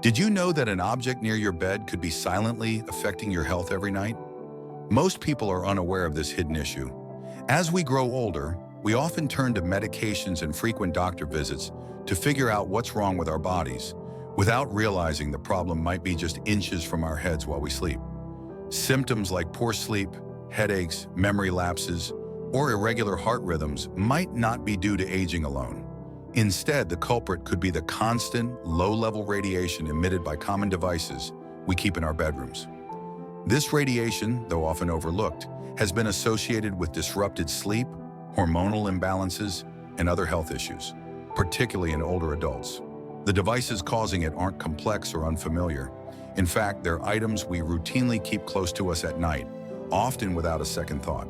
Did you know that an object near your bed could be silently affecting your health every night? Most people are unaware of this hidden issue. As we grow older, we often turn to medications and frequent doctor visits to figure out what's wrong with our bodies, without realizing the problem might be just inches from our heads while we sleep. Symptoms like poor sleep, headaches, memory lapses, or irregular heart rhythms might not be due to aging alone. Instead, the culprit could be the constant, low-level radiation emitted by common devices we keep in our bedrooms. This radiation, though often overlooked, has been associated with disrupted sleep, hormonal imbalances, and other health issues, particularly in older adults. The devices causing it aren't complex or unfamiliar. In fact, they're items we routinely keep close to us at night, often without a second thought.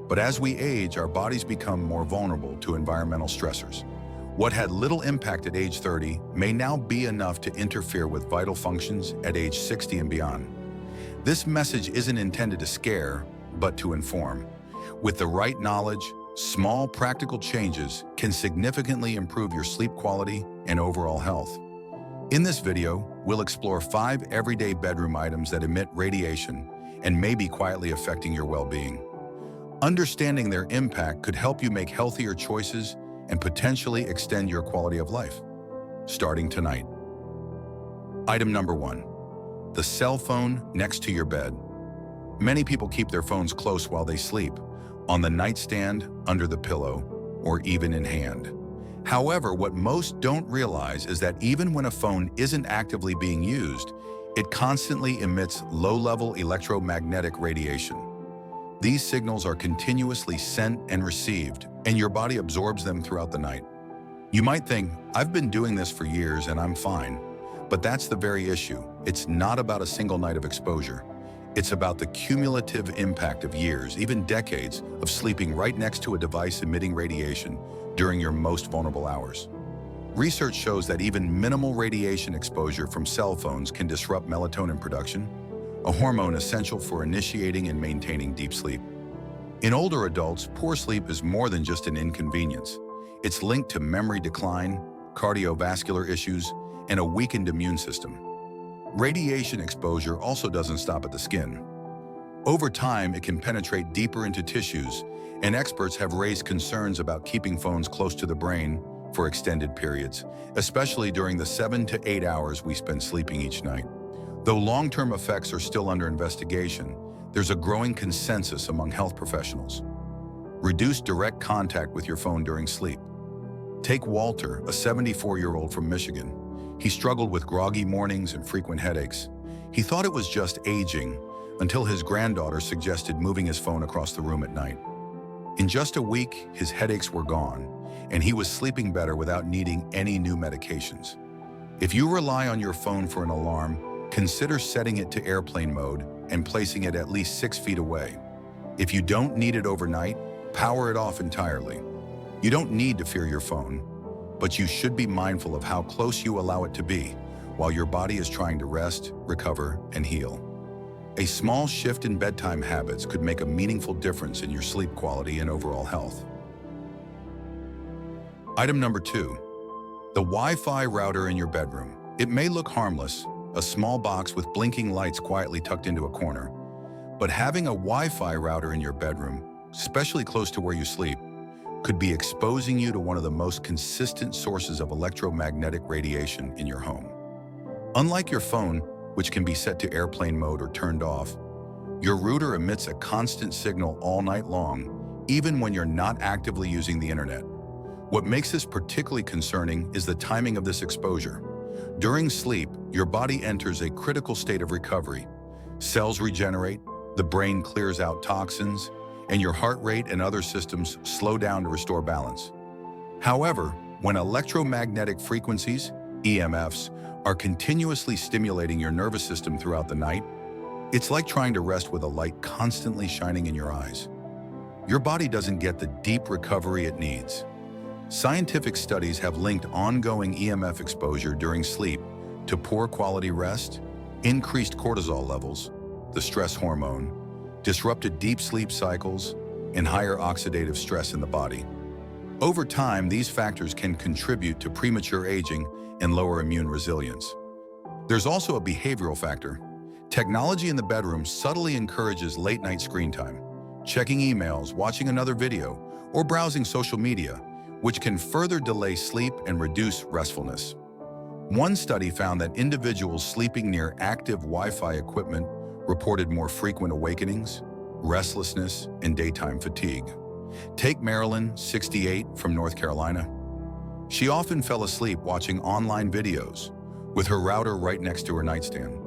But as we age, our bodies become more vulnerable to environmental stressors. What had little impact at age 30 may now be enough to interfere with vital functions at age 60 and beyond. This message isn't intended to scare, but to inform. With the right knowledge, small practical changes can significantly improve your sleep quality and overall health. In this video, we'll explore 5 everyday bedroom items that emit radiation and may be quietly affecting your well-being. Understanding their impact could help you make healthier choices and potentially extend your quality of life. Starting tonight. Item number 1. The cell phone next to your bed. Many people keep their phones close while they sleep, on the nightstand, under the pillow, or even in hand. However, what most don't realize is that even when a phone isn't actively being used, it constantly emits low-level electromagnetic radiation. These signals are continuously sent and received, and your body absorbs them throughout the night. You might think, I've been doing this for years and I'm fine. But that's the very issue. It's not about a single night of exposure. It's about the cumulative impact of years, even decades, of sleeping right next to a device emitting radiation during your most vulnerable hours. Research shows that even minimal radiation exposure from cell phones can disrupt melatonin production, a hormone essential for initiating and maintaining deep sleep. In older adults, poor sleep is more than just an inconvenience. It's linked to memory decline, cardiovascular issues, and a weakened immune system. Radiation exposure also doesn't stop at the skin. Over time, it can penetrate deeper into tissues, and experts have raised concerns about keeping phones close to the brain for extended periods, especially during the 7 to 8 hours we spend sleeping each night. Though long-term effects are still under investigation, there's a growing consensus among health professionals. Reduce direct contact with your phone during sleep. Take Walter, a 74-year-old from Michigan. He struggled with groggy mornings and frequent headaches. He thought it was just aging until his granddaughter suggested moving his phone across the room at night. In just a week, his headaches were gone, and he was sleeping better without needing any new medications. If you rely on your phone for an alarm, consider setting it to airplane mode and placing it at least 6 feet away. If you don't need it overnight, power it off entirely. You don't need to fear your phone, but you should be mindful of how close you allow it to be while your body is trying to rest, recover, and heal. A small shift in bedtime habits could make a meaningful difference in your sleep quality and overall health. Item number 2. The Wi-Fi router in your bedroom. It may look harmless, a small box with blinking lights quietly tucked into a corner. But having a Wi-Fi router in your bedroom, especially close to where you sleep, could be exposing you to one of the most consistent sources of electromagnetic radiation in your home. Unlike your phone, which can be set to airplane mode or turned off, your router emits a constant signal all night long, even when you're not actively using the internet. What makes this particularly concerning is the timing of this exposure. During sleep, your body enters a critical state of recovery. Cells regenerate, the brain clears out toxins, and your heart rate and other systems slow down to restore balance. However, when electromagnetic frequencies, EMFs, are continuously stimulating your nervous system throughout the night, it's like trying to rest with a light constantly shining in your eyes. Your body doesn't get the deep recovery it needs. Scientific studies have linked ongoing EMF exposure during sleep to poor quality rest, increased cortisol levels, the stress hormone, disrupted deep sleep cycles, and higher oxidative stress in the body. Over time, these factors can contribute to premature aging and lower immune resilience. There's also a behavioral factor. Technology in the bedroom subtly encourages late-night screen time, checking emails, watching another video, or browsing social media, which can further delay sleep and reduce restfulness. One study found that individuals sleeping near active Wi-Fi equipment reported more frequent awakenings, restlessness, and daytime fatigue. Take Marilyn, 68, from North Carolina. She often fell asleep watching online videos, with her router right next to her nightstand.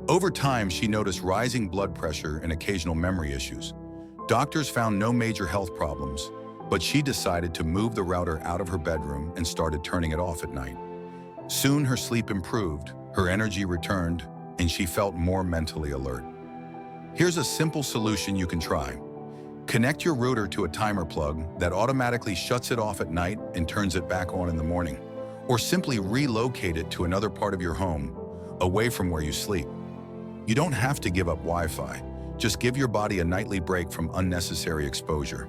Over time, she noticed rising blood pressure and occasional memory issues. Doctors found no major health problems, but she decided to move the router out of her bedroom and started turning it off at night. Soon, her sleep improved, her energy returned, and she felt more mentally alert. Here's a simple solution you can try. Connect your router to a timer plug that automatically shuts it off at night and turns it back on in the morning, or simply relocate it to another part of your home, away from where you sleep. You don't have to give up Wi-Fi. Just give your body a nightly break from unnecessary exposure.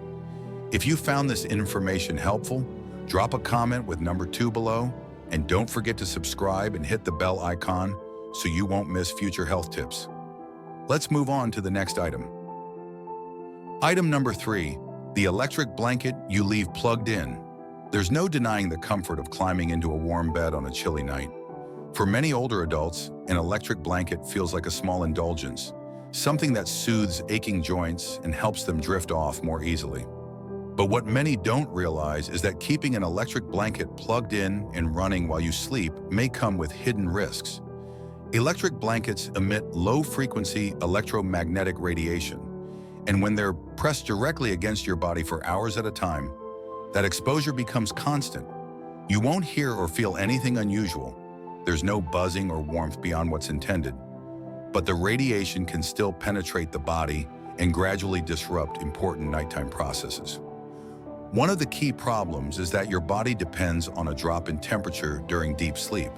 If you found this information helpful, drop a comment with number 2 below, and don't forget to subscribe and hit the bell icon so you won't miss future health tips. Let's move on to the next item. Item number 3, the electric blanket you leave plugged in. There's no denying the comfort of climbing into a warm bed on a chilly night. For many older adults, an electric blanket feels like a small indulgence, something that soothes aching joints and helps them drift off more easily. But what many don't realize is that keeping an electric blanket plugged in and running while you sleep may come with hidden risks. Electric blankets emit low-frequency electromagnetic radiation, and when they're pressed directly against your body for hours at a time, that exposure becomes constant. You won't hear or feel anything unusual. There's no buzzing or warmth beyond what's intended, but the radiation can still penetrate the body and gradually disrupt important nighttime processes. One of the key problems is that your body depends on a drop in temperature during deep sleep.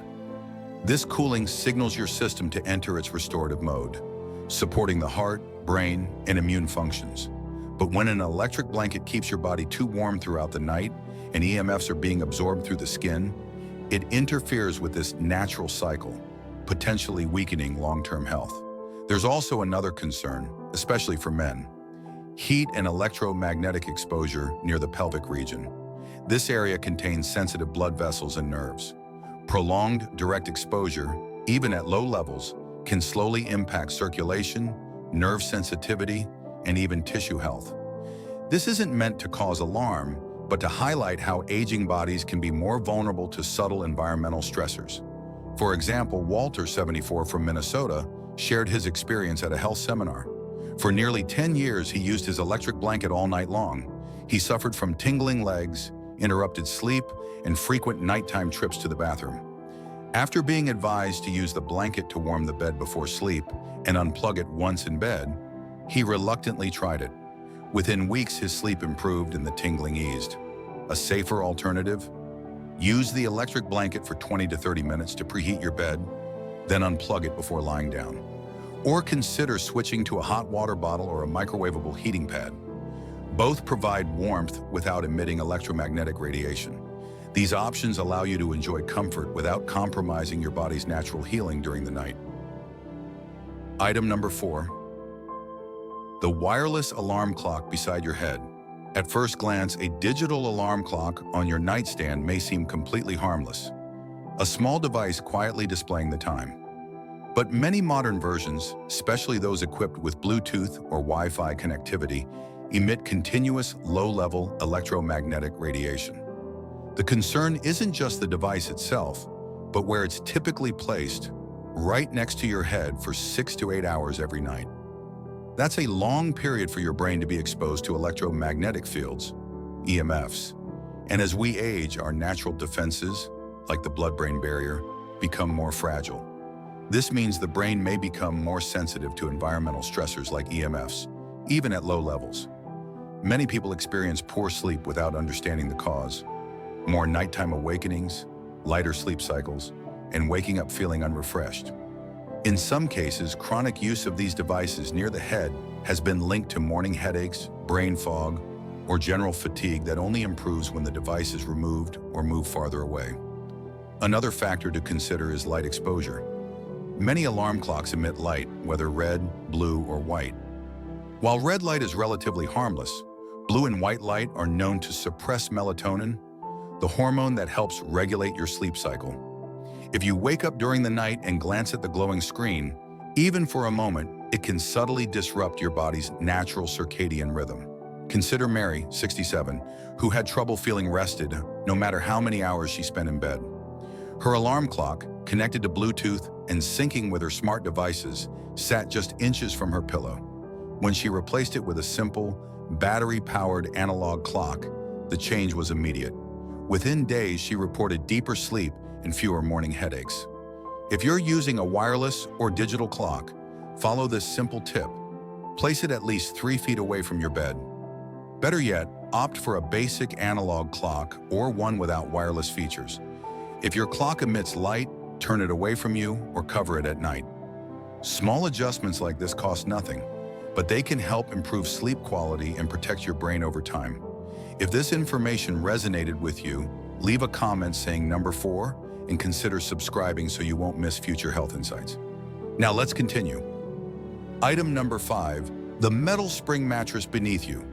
This cooling signals your system to enter its restorative mode, supporting the heart, brain, and immune functions. But when an electric blanket keeps your body too warm throughout the night and EMFs are being absorbed through the skin, it interferes with this natural cycle, potentially weakening long-term health. There's also another concern, especially for men: heat and electromagnetic exposure near the pelvic region. This area contains sensitive blood vessels and nerves. Prolonged direct exposure, even at low levels, can slowly impact circulation, nerve sensitivity, and even tissue health. This isn't meant to cause alarm, but to highlight how aging bodies can be more vulnerable to subtle environmental stressors. For example, Walter, 74, from Minnesota, shared his experience at a health seminar. For nearly 10 years, he used his electric blanket all night long. He suffered from tingling legs, interrupted sleep, and frequent nighttime trips to the bathroom. After being advised to use the blanket to warm the bed before sleep and unplug it once in bed, he reluctantly tried it. Within weeks, his sleep improved and the tingling eased. A safer alternative? Use the electric blanket for 20 to 30 minutes to preheat your bed, then unplug it before lying down. Or consider switching to a hot water bottle or a microwavable heating pad. Both provide warmth without emitting electromagnetic radiation. These options allow you to enjoy comfort without compromising your body's natural healing during the night. Item number 4, the wireless alarm clock beside your head. At first glance, a digital alarm clock on your nightstand may seem completely harmless, a small device quietly displaying the time. But many modern versions, especially those equipped with Bluetooth or Wi-Fi connectivity, emit continuous low-level electromagnetic radiation. The concern isn't just the device itself, but where it's typically placed, right next to your head for 6 to 8 hours every night. That's a long period for your brain to be exposed to electromagnetic fields, EMFs. And as we age, our natural defenses, like the blood-brain barrier, become more fragile. This means the brain may become more sensitive to environmental stressors like EMFs, even at low levels. Many people experience poor sleep without understanding the cause. More nighttime awakenings, lighter sleep cycles, and waking up feeling unrefreshed. In some cases, chronic use of these devices near the head has been linked to morning headaches, brain fog, or general fatigue that only improves when the device is removed or moved farther away. Another factor to consider is light exposure. Many alarm clocks emit light, whether red, blue, or white. While red light is relatively harmless, blue and white light are known to suppress melatonin, the hormone that helps regulate your sleep cycle. If you wake up during the night and glance at the glowing screen, even for a moment, it can subtly disrupt your body's natural circadian rhythm. Consider Mary, 67, who had trouble feeling rested no matter how many hours she spent in bed. Her alarm clock, connected to Bluetooth and syncing with her smart devices, sat just inches from her pillow. When she replaced it with a simple, battery-powered analog clock, the change was immediate. Within days, she reported deeper sleep and fewer morning headaches. If you're using a wireless or digital clock, follow this simple tip. Place it at least 3 feet away from your bed. Better yet, opt for a basic analog clock or one without wireless features. If your clock emits light, turn it away from you or cover it at night. Small adjustments like this cost nothing, but they can help improve sleep quality and protect your brain over time. If this information resonated with you, leave a comment saying number 4 and consider subscribing so you won't miss future health insights. Now let's continue. Item number 5, the metal spring mattress beneath you.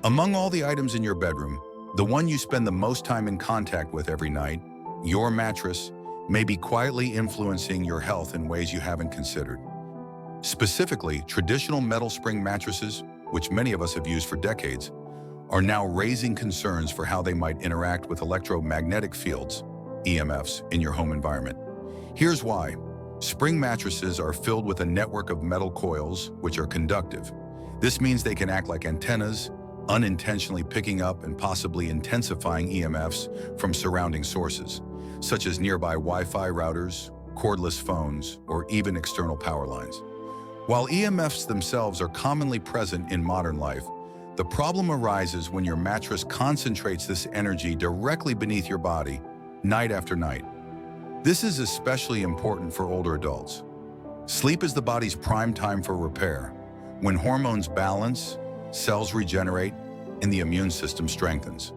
Among all the items in your bedroom, the one you spend the most time in contact with every night, your mattress, may be quietly influencing your health in ways you haven't considered. Specifically, traditional metal spring mattresses, which many of us have used for decades, are now raising concerns for how they might interact with electromagnetic fields, EMFs, in your home environment. Here's why. Spring mattresses are filled with a network of metal coils, which are conductive. This means they can act like antennas, unintentionally picking up and possibly intensifying EMFs from surrounding sources, such as nearby Wi-Fi routers, cordless phones, or even external power lines. While EMFs themselves are commonly present in modern life, the problem arises when your mattress concentrates this energy directly beneath your body, night after night. This is especially important for older adults. Sleep is the body's prime time for repair, when hormones balance, cells regenerate, and the immune system strengthens.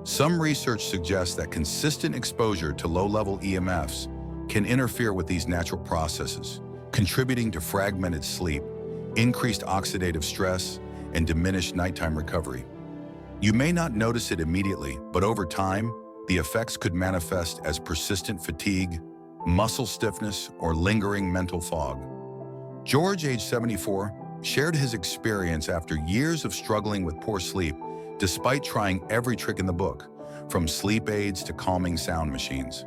Some research suggests that consistent exposure to low-level EMFs can interfere with these natural processes, contributing to fragmented sleep, increased oxidative stress, and diminished nighttime recovery. You may not notice it immediately, but over time, the effects could manifest as persistent fatigue, muscle stiffness, or lingering mental fog. George, age 74, shared his experience after years of struggling with poor sleep, despite trying every trick in the book, from sleep aids to calming sound machines.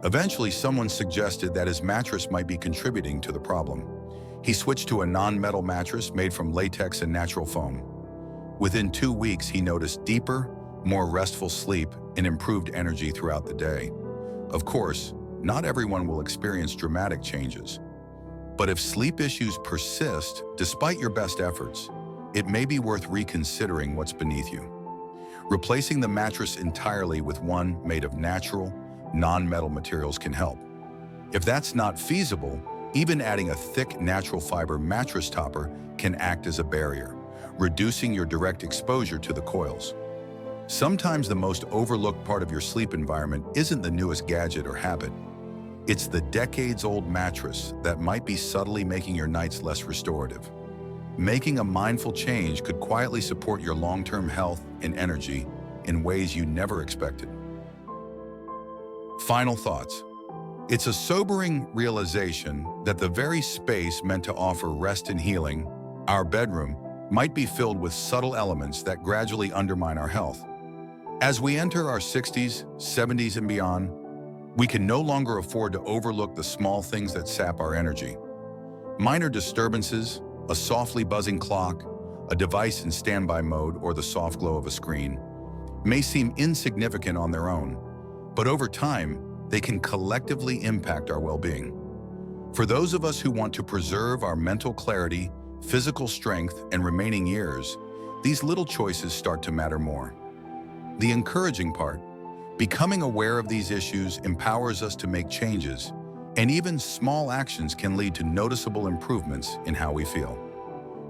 Eventually, someone suggested that his mattress might be contributing to the problem. He switched to a non-metal mattress made from latex and natural foam. Within 2 weeks, he noticed deeper, more restful sleep and improved energy throughout the day. Of course, not everyone will experience dramatic changes. But if sleep issues persist despite your best efforts, it may be worth reconsidering what's beneath you. Replacing the mattress entirely with one made of natural, non-metal materials can help. If that's not feasible, even adding a thick natural fiber mattress topper can act as a barrier, reducing your direct exposure to the coils. Sometimes the most overlooked part of your sleep environment isn't the newest gadget or habit. It's the decades-old mattress that might be subtly making your nights less restorative. Making a mindful change could quietly support your long-term health and energy in ways you never expected. Final thoughts. It's a sobering realization that the very space meant to offer rest and healing, our bedroom, might be filled with subtle elements that gradually undermine our health. As we enter our 60s, 70s, and beyond, we can no longer afford to overlook the small things that sap our energy. Minor disturbances, a softly buzzing clock, a device in standby mode, or the soft glow of a screen, may seem insignificant on their own, but over time, they can collectively impact our well-being. For those of us who want to preserve our mental clarity, physical strength, and remaining years, these little choices start to matter more. The encouraging part, becoming aware of these issues empowers us to make changes And even small actions can lead to noticeable improvements in how we feel.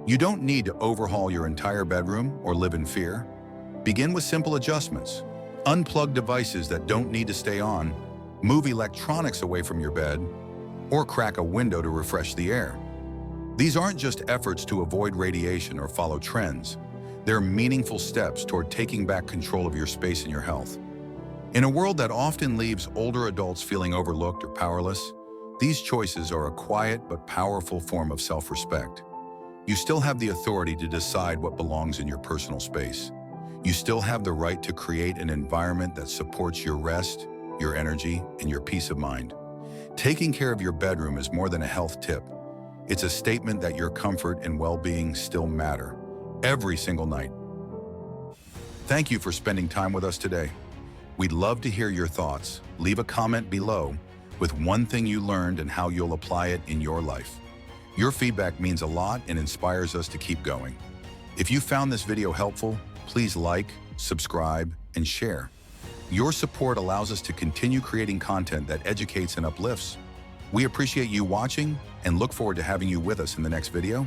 You don't need to overhaul your entire bedroom or live in fear. Begin with simple adjustments. Unplug devices that don't need to stay on, move electronics away from your bed, or crack a window to refresh the air. These aren't just efforts to avoid radiation or follow trends. They're meaningful steps toward taking back control of your space and your health. In a world that often leaves older adults feeling overlooked or powerless, these choices are a quiet but powerful form of self-respect. You still have the authority to decide what belongs in your personal space. You still have the right to create an environment that supports your rest, your energy, and your peace of mind. Taking care of your bedroom is more than a health tip. It's a statement that your comfort and well-being still matter, every single night. Thank you for spending time with us today. We'd love to hear your thoughts. Leave a comment below with one thing you learned and how you'll apply it in your life. Your feedback means a lot and inspires us to keep going. If you found this video helpful, please like, subscribe, and share. Your support allows us to continue creating content that educates and uplifts. We appreciate you watching and look forward to having you with us in the next video.